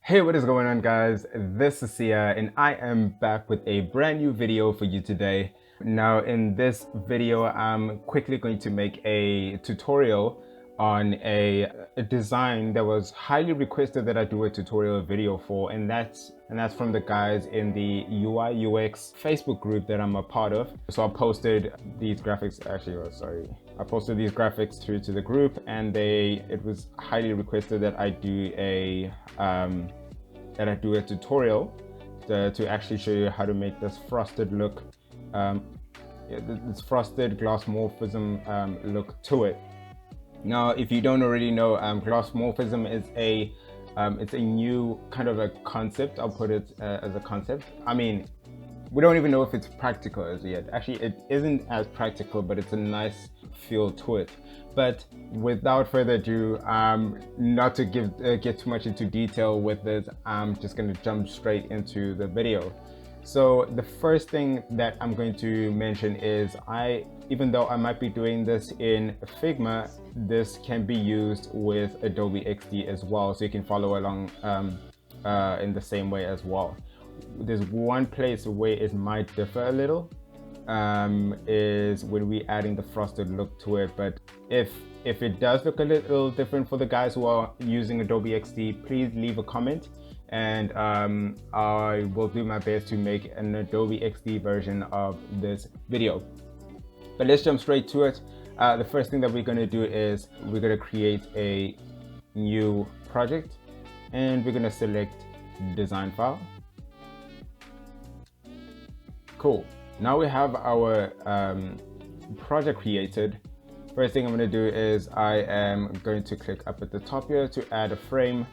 Hey, what is going on, guys? This is Sia and I am back with a brand new video for you today. Now in this video, I'm quickly going to make a tutorial on a design that was highly requested that I do a tutorial video for, and that's from the guys in the UI UX Facebook group that I'm a part of. So I posted these graphics I posted these graphics to the group, and it was highly requested that I do a tutorial to actually show you how to make this frosted look, this frosted glassmorphism look to it. Now, if you don't already know, glassmorphism is it's a new kind of a concept. I'll put it as a concept. I mean, we don't even know if it's practical as yet. Actually, it isn't as practical, but it's a nice feel to it. But without further ado, not to get too much into detail with this, I'm just going to jump straight into the video. So the first thing that I'm going to mention is even though I might be doing this in Figma, this can be used with Adobe XD as well, so you can follow along in the same way as well. There's one place where it might differ a little, is when we're adding the frosted look to it. But if it does look a little different for the guys who are using Adobe XD, please leave a comment, and I will do my best to make an Adobe XD version of this video. But let's jump straight to it. The first thing that we're going to do is we're going to create a new project, and we're going to select design file. Cool. Now we have our project created. First thing I'm going to do is I am going to click up at the top here to add a frame.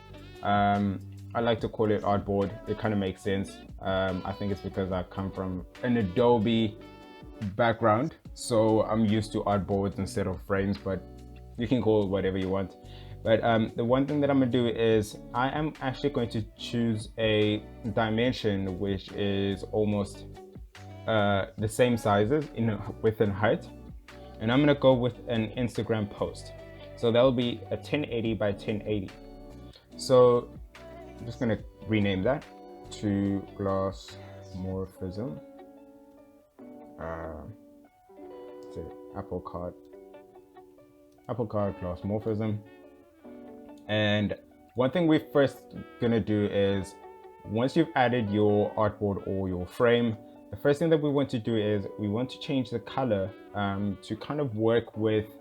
I like to call it artboard. It kind of makes sense. I think it's because I come from an Adobe background, so I'm used to artboards instead of frames, but you can call it whatever you want. But the one thing that I'm going to do is I am actually going to choose a dimension which is almost the same sizes in width and height, and I'm gonna go with an Instagram post, so that'll be a 1080 by 1080. So I'm just gonna rename that to Glassmorphism, Apple card Glassmorphism. And one thing we're first gonna do is, once you've added your artboard or your frame, the first thing that we want to do is we want to change the color to kind of work with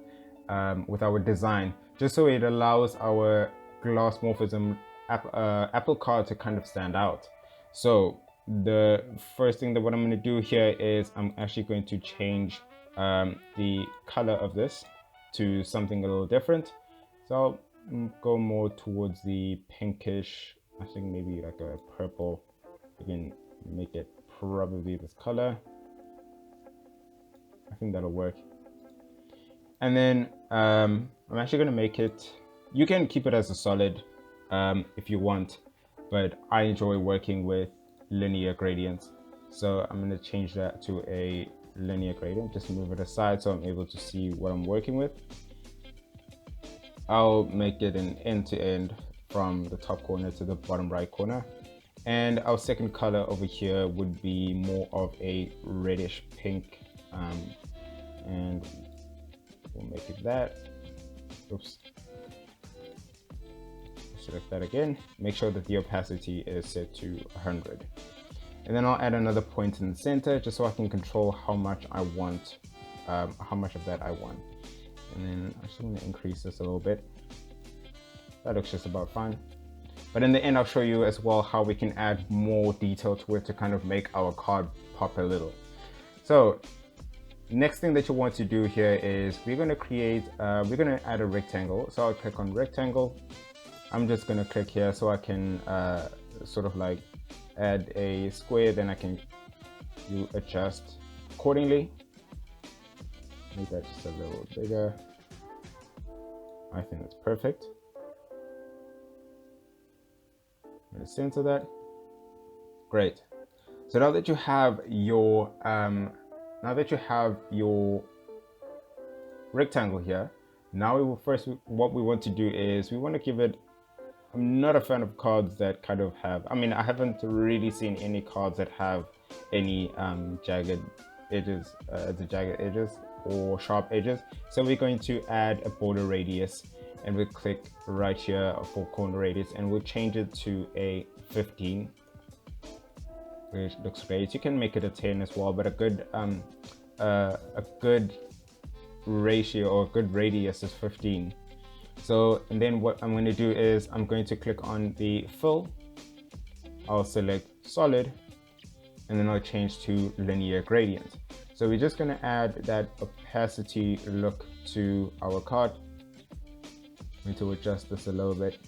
our design, just so it allows our Glassmorphism apple card to kind of stand out. So the first thing that what I'm going to do here is I'm actually going to change the color of this to something a little different. So I'll go more towards the pinkish, I think maybe like a purple. You can make it probably this color. I think that'll work. And then I'm actually going to make it, you can keep it as a solid if you want, but I enjoy working with linear gradients, so I'm going to change that to a linear gradient. Just move it aside so I'm able to see what I'm working with. I'll make it an end to end from the top corner to the bottom right corner. And our second color over here would be more of a reddish pink, and we'll make it that. Oops. Select that again. Make sure that the opacity is set to 100. And then I'll add another point in the center just so I can control how much I want, how much of that I want. And then I'm just going to increase this a little bit. That looks just about fine. But in the end, I'll show you as well how we can add more detail to it to kind of make our card pop a little. So next thing that you want to do here is we're going to add a rectangle. So I'll click on rectangle. I'm just going to click here so I can sort of like add a square, then I can adjust accordingly. Make that just a little bigger. I think that's perfect. I'm going to center that. Great. So now that you have your rectangle here, now what we want to do is we want to give it I'm not a fan of cards that kind of have, I mean, I haven't really seen any cards that have any jagged edges, or sharp edges. So we're going to add a border radius, and we'll click right here for corner radius, and we'll change it to a 15, which looks great. You can make it a 10 as well, but a good ratio or a good radius is 15. So, and then what I'm going to do is I'm going to click on the fill, I'll select solid, and then I'll change to linear gradient. So we're just going to add that opacity look to our card. I'm going to adjust this a little bit.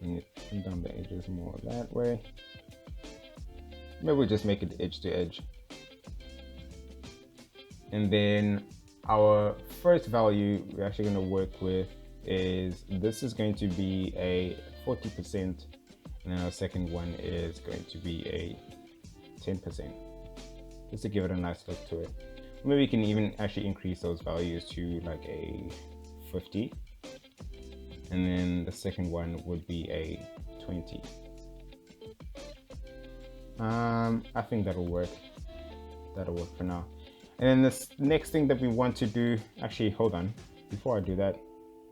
And down the edges more that way. Maybe we'll just make it edge to edge. And then our first value we're actually going to work with is, this is going to be a 40%, and then our second one is going to be a 10%, just to give it a nice look to it. Maybe we can even actually increase those values to like a 50, and then the second one would be a 20. I think that'll work. That'll work for now. And then this next thing that we want to do, actually, hold on. Before I do that,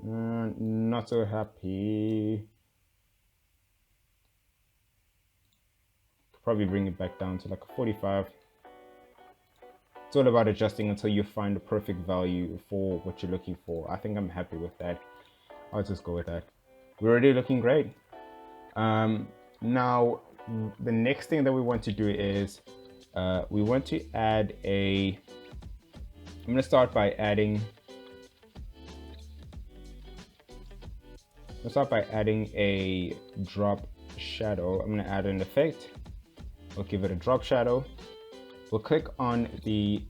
not so happy. Probably bring it back down to like a 45. It's all about adjusting until you find the perfect value for what you're looking for. I think I'm happy with that. I'll just go with that. We're already looking great. Now, the next thing that we want to do is we want to add a, I'm going to start by adding a drop shadow. I'm going to add an effect. We'll give it a drop shadow. We'll click on the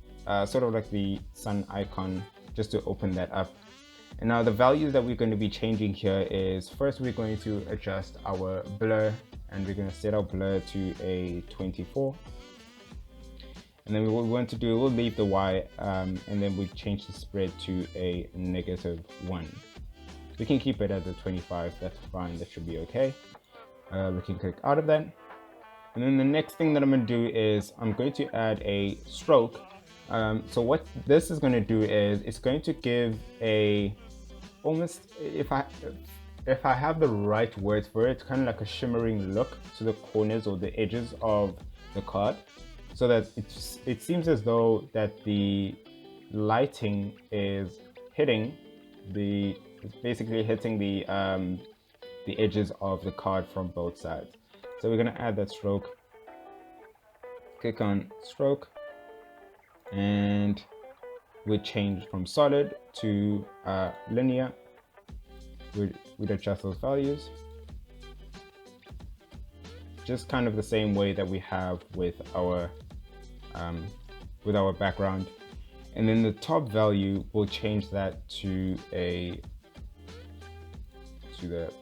sort of like the sun icon just to open that up. And now the values that we're going to be changing here is, first we're going to adjust our blur, and we're going to set our blur to a 24. And then what we want to do, we'll leave the Y, and then we change the spread to a -1. We can keep it at the 25, that's fine, that should be okay. We can click out of that. And then the next thing that I'm going to do is I'm going to add a stroke. So what this is going to do is it's going to give a, almost, if I have the right words for it, kind of like a shimmering look to the corners or the edges of the card, so that it seems as though that the lighting is hitting the, it's basically hitting the edges of the card from both sides. So we're going to add that stroke. Click on stroke, and we change from solid to linear. We'd adjust those values, just kind of the same way that we have with our background. And then the top value, we'll change that to the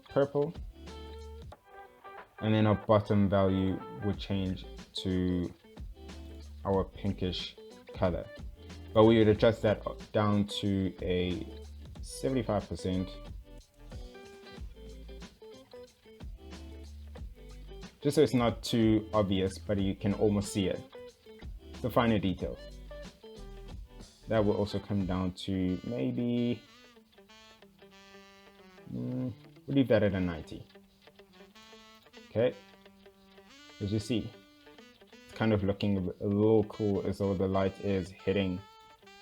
purple, and then our bottom value would change to our pinkish color, but we would adjust that down to a 75%, just so it's not too obvious, but you can almost see it, the finer detail. That will also come down to maybe, we'll leave that at a 90. Okay, as you see, it's kind of looking a little cool, as though the light is hitting.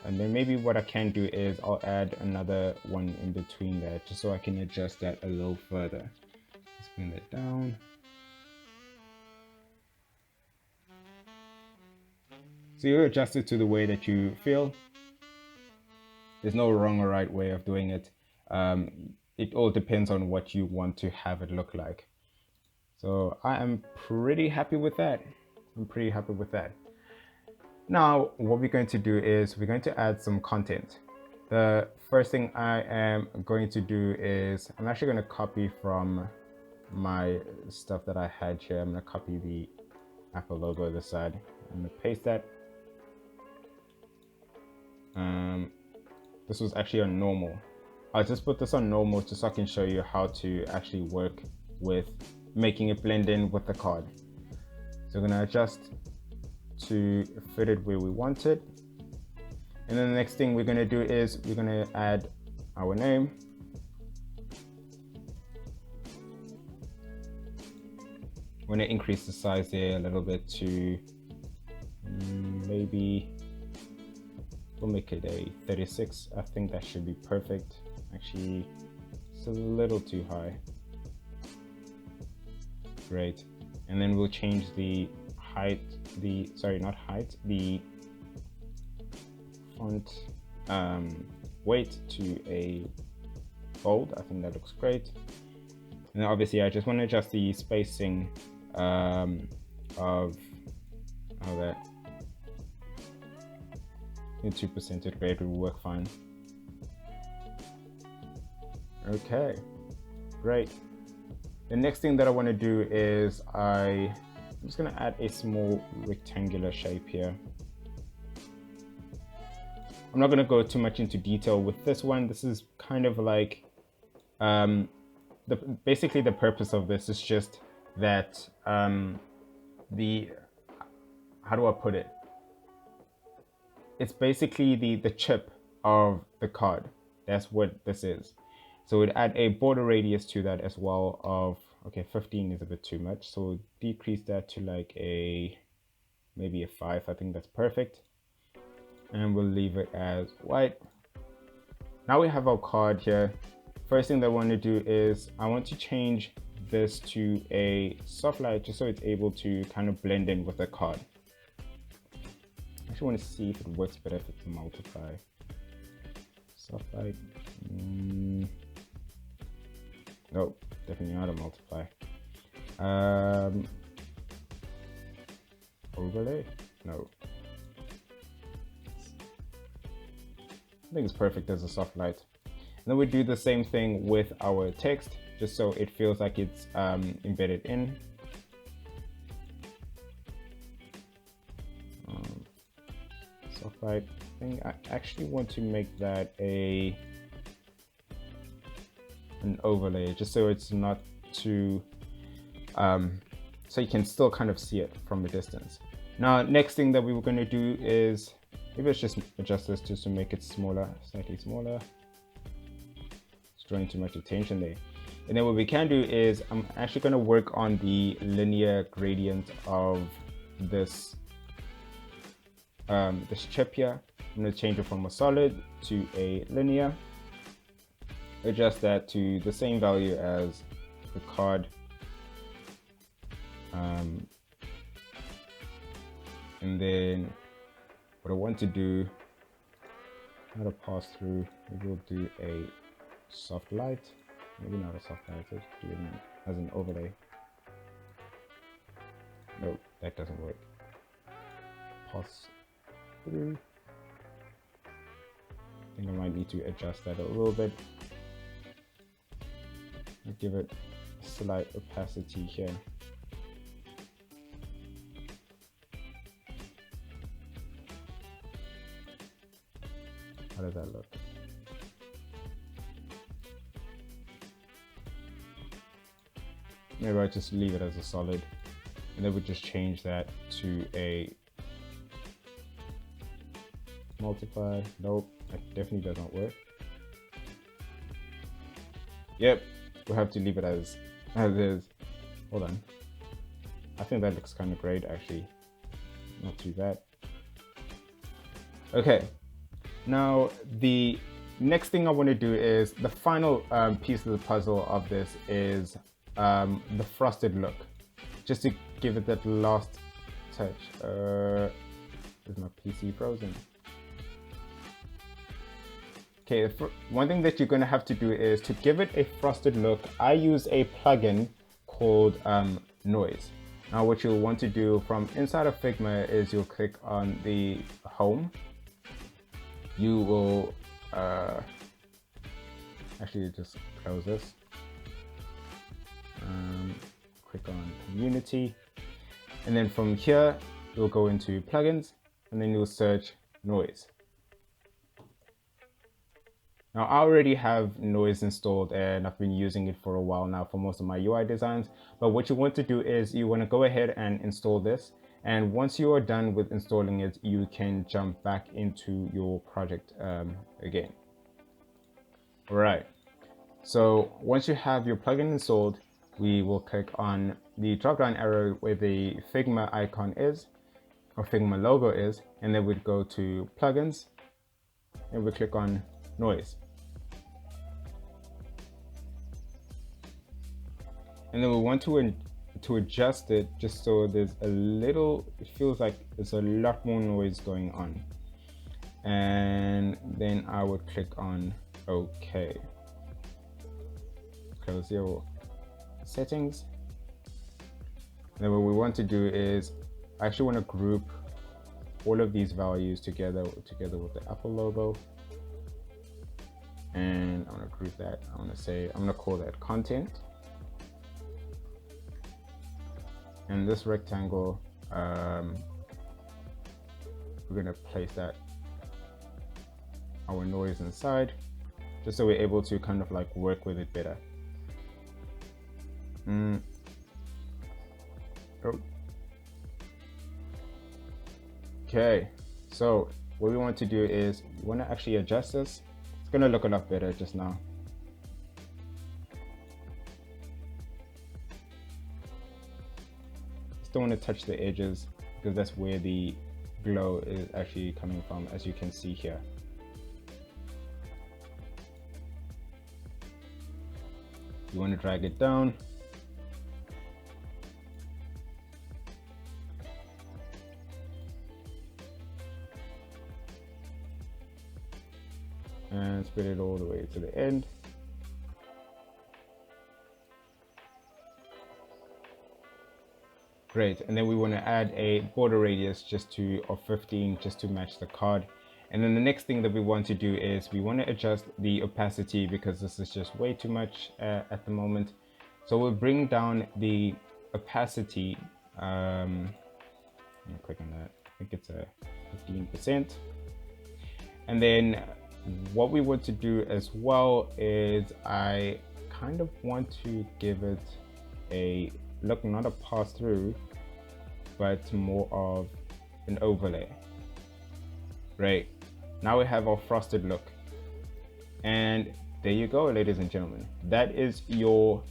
And then maybe what I can do is I'll add another one in between that, just so I can adjust that a little further. Let's bring that down. So you adjust it to the way that you feel. There's no wrong or right way of doing it. It all depends on what you want to have it look like. So I am pretty happy with that. Now, what we're going to do is we're going to add some content. The first thing I am going to do is I'm actually going to copy from my stuff that I had here. I'm going to copy the Apple logo this side. I'm going to paste that. This was actually on normal. I'll just put this on normal just so I can show you how to actually work with making it blend in with the card. So we're going to adjust to fit it where we want it. And then the next thing we're going to do is we're going to add our name. I'm going to increase the size there a little bit to maybe, we'll make it a 36. I think that should be perfect. Actually, it's a little too high. Great. And then we'll change the height, the font weight to a bold. I think that looks great. And then obviously I just want to adjust the spacing of that. 2% it great, will work fine. Okay, great. The next thing that I want to do is I'm just going to add a small rectangular shape here. I'm not going to go too much into detail with this one. This is kind of like basically the purpose of this is just that how do I put it? It's basically the chip of the card. That's what this is. So we'd add a border radius to that as well of, okay, 15 is a bit too much. So we'll decrease that to like maybe a 5. I think that's perfect. And we'll leave it as white. Now we have our card here. First thing that I want to do is I want to change this to a soft light just so it's able to kind of blend in with the card. I actually want to see if it works better if it's a multiply. Soft light. Nope, definitely not a multiply. Overlay? No. I think it's perfect as a soft light. And then we do the same thing with our text, just so it feels like it's embedded in. Soft light thing. I actually want to make that an overlay, just so it's not too, so you can still kind of see it from a distance. Now, next thing that we were going to do is, maybe let's just adjust this just to make it smaller, slightly smaller. It's drawing too much attention there. And then what we can do is I'm actually going to work on the linear gradient of this this chip here. I'm going to change it from a solid to a linear. Adjust that to the same value as the card. And then what I want to do, not a pass through, maybe we'll do a soft light. Maybe not a soft light, let's do it as an overlay. No, that doesn't work. Pass through. I think I might need to adjust that a little bit. I'll give it a slight opacity here. How does that look? Maybe I just leave it as a solid, and then we just change that to a multiply. Nope, that definitely does not work. Yep, we'll have to leave it as is. Hold on. I think that looks kind of great actually. Not too bad. Okay. Now, the next thing I want to do is the final piece of the puzzle of this is the frosted look, just to give it that last touch. Is my PC frozen? Okay, one thing that you're going to have to do is to give it a frosted look. I use a plugin called Noise. Now, what you'll want to do from inside of Figma is you'll click on the home. You will actually just close this. Click on community, and then from here you'll go into plugins, and then you'll search noise. Now, I already have noise installed and I've been using it for a while now for most of my UI designs. But what you want to do is you want to go ahead and install this. And once you are done with installing it, you can jump back into your project again. All right. So once you have your plugin installed, we will click on the drop down arrow where the Figma icon is, or Figma logo is, and then we'd go to plugins and we click on noise. And then we want to adjust it just so there's a little, it feels like there's a lot more noise going on. And then I would click on OK. Close your settings. And then what we want to do is I actually want to group all of these values together with the Apple logo. And I want to group that. I'm going to call that content. And this rectangle, we're going to place that our noise inside, just so we're able to kind of like work with it better. Oh. Okay, so what we want to do is we want to actually adjust this. It's going to look a lot better just now. Don't want to touch the edges because that's where the glow is actually coming from, as you can see here. You want to drag it down. And spread it all the way to the end. Great, and then we want to add a border radius of 15 just to match the card. And then the next thing that we want to do is we want to adjust the opacity because this is just way too much at the moment. So we'll bring down the opacity. I'll click on that. I think it's a 15%. And then what we want to do as well is I kind of want to give it a look, not a pass through, but more of an overlay. Right, now we have our frosted look, and there you go, ladies and gentlemen. That is your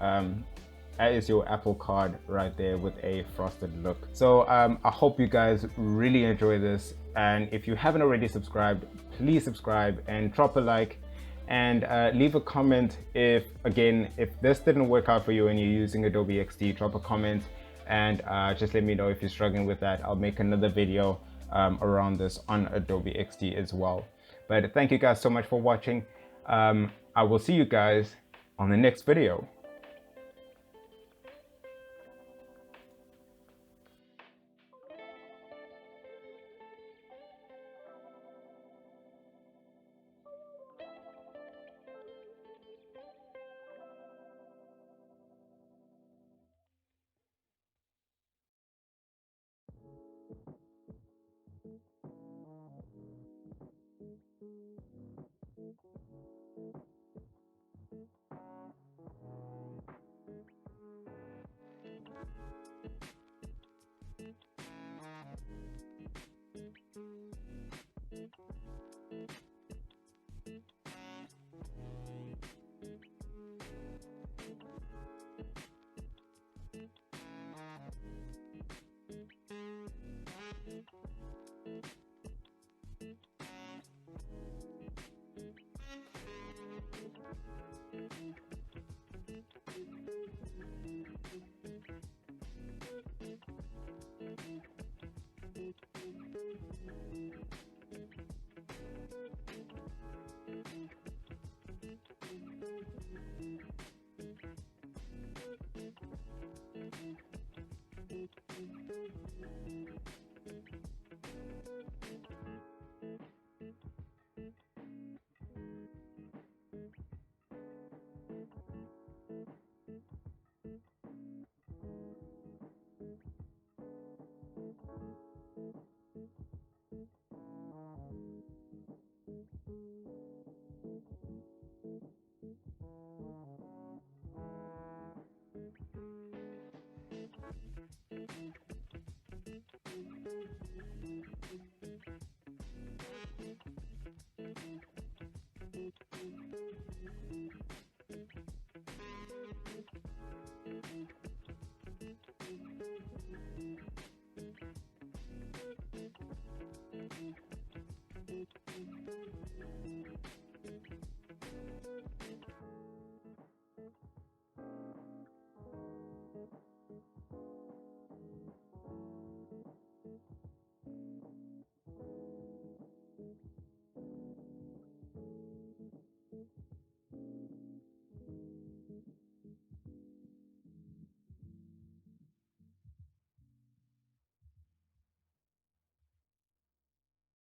Apple card right there with a frosted look. So I hope you guys really enjoy this, and if you haven't already subscribed, please subscribe and drop a like. And leave a comment if this didn't work out for you and you're using Adobe XD. Drop a comment and just let me know if you're struggling with that. I'll make another video around this on Adobe XD as well. But thank you guys so much for watching. I will see you guys on the next video.